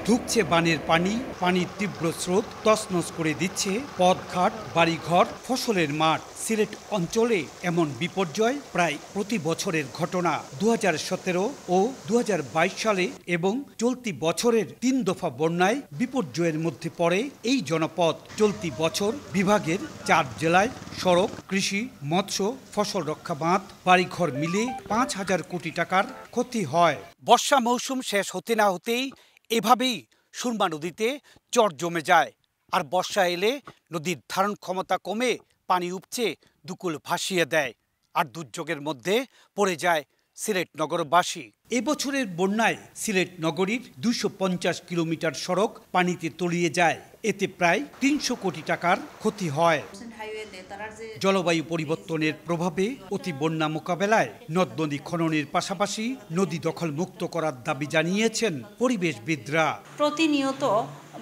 ঢুকছে বানের পানি, পানির তীব্র স্রোত তছনছ করে দিচ্ছে পথঘাট, বাড়িঘর, ফসলের মাঠ। সিলেট অঞ্চলে এমন বিপর্যয় প্রায় প্রতি বছরের ঘটনা। 2017 ও 2022 সালে এবং চলতি বছরের 3 দফা বন্যায় বিপর্যয়ের মধ্যে পড়ে এই জনপদ। চলতি বছর বিভাগের 4 জেলায় সড়ক, কৃষি, মৎস্য, ফসল রক্ষা বাঁধ, বাড়িঘর মিলে 5,000 কোটি টাকার ক্ষতি হয়। বর্ষা মৌসুম শেষ হতে না হতেই এভাবেই সুরমা নদীতে চর জমে যায়। আর বর্ষা এলে নদীর ধারণ ক্ষমতা কমে পানি উপচে দুকুল ভাসিয়ে দেয়। আর দুর্যোগের মধ্যে পড়ে যায় সিলেট নগরবাসী। এবছরের বন্যায় সিলেট নগরীর 250 কিলোমিটার সড়ক পানিতে তলিয়ে যায়। এতে প্রায় 300 কোটি টাকার ক্ষতি হয়। জলবায়ু পরিবর্তনের প্রভাবে অতি বন্যা মোকাবেলায় নদ নদী খননের পাশাপাশি নদী দখল মুক্ত করার দাবি জানিয়েছেন পরিবেশবিদরা। প্রতিনিয়ত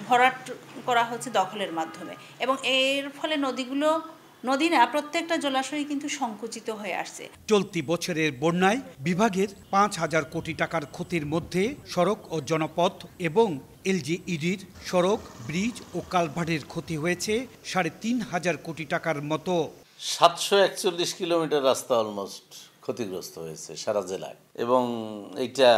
ভরাট করা হচ্ছে দখলের মাধ্যমে এবং এর ফলে নদী না প্রত্যেকটা জলাশয় কিন্তু সংকুচিত হয়ে আসছে। চলতি বছরের বন্যায় বিভাগের 5,000 কোটি টাকার ক্ষতির মধ্যে সড়ক ও জনপথ এবং এলজিইডির সড়ক, ব্রিজ ও কালভার্টের ক্ষতি হয়েছে 3,500 কোটি টাকার মতো। 741 কিলোমিটার রাস্তা অলমোস্ট ক্ষতিগ্রস্ত হয়েছে সারা জেলায় এবং এইটা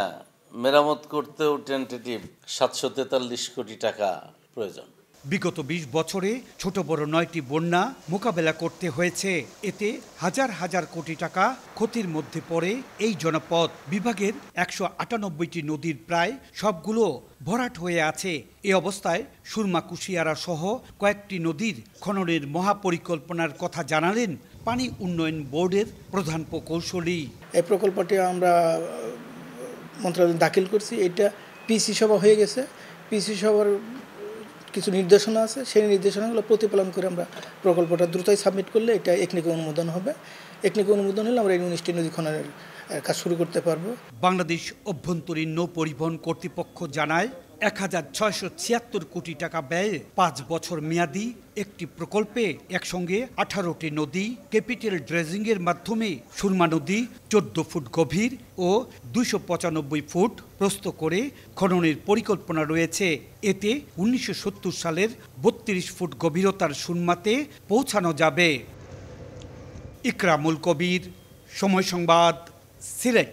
মেরামত করতেও টেন্টেটিভ 743 কোটি টাকা প্রয়োজন। বিগত 20 বছরে ছোট বড় 9টি বন্যা মোকাবেলা করতে হয়েছে। এতে হাজার হাজার কোটি টাকা ক্ষতির মধ্যে পড়ে এই জনপদ। বিভাগের 198টি নদীর প্রায় সবগুলো ভরাট হয়ে আছে। এ অবস্থায় সুরমা, কুশিয়ারা সহ কয়েকটি নদীর খননের মহাপরিকল্পনার কথা জানালেন পানি উন্নয়ন বোর্ডের প্রধান প্রকৌশলী। এই প্রকল্পটি আমরা মন্ত্রণালয়ে দাখিল করছি। এটা পিসি সভা হয়ে গেছে। পিসি সভার কিছু নির্দেশনা আছে, সেই নির্দেশনাগুলো প্রতিপালন করে আমরা প্রকল্পটা দ্রুতই সাবমিট করলে এটা একনিকে অনুমোদন হবে। একনিকে অনুমোদন হলে আমরা এই 19টি নদী খননের কাজ শুরু করতে পারবো। বাংলাদেশ অভ্যন্তরীণ নৌ পরিবহন কর্তৃপক্ষ জানায় 1,676 কোটি টাকা ব্যয়ে 5 বছর মেয়াদী একটি প্রকল্পে একসঙ্গে 18টি নদী ক্যাপিটাল ড্রেজিংয়ের মাধ্যমে সুরমা নদী 14 ফুট গভীর ও 295 ফুট প্রস্থ করে খননের পরিকল্পনা রয়েছে। এতে 1970 সালের 32 ফুট গভীরতার সুরমাতে পৌঁছানো যাবে। ইকরামুল কবির, সময় সংবাদ, সিলেট।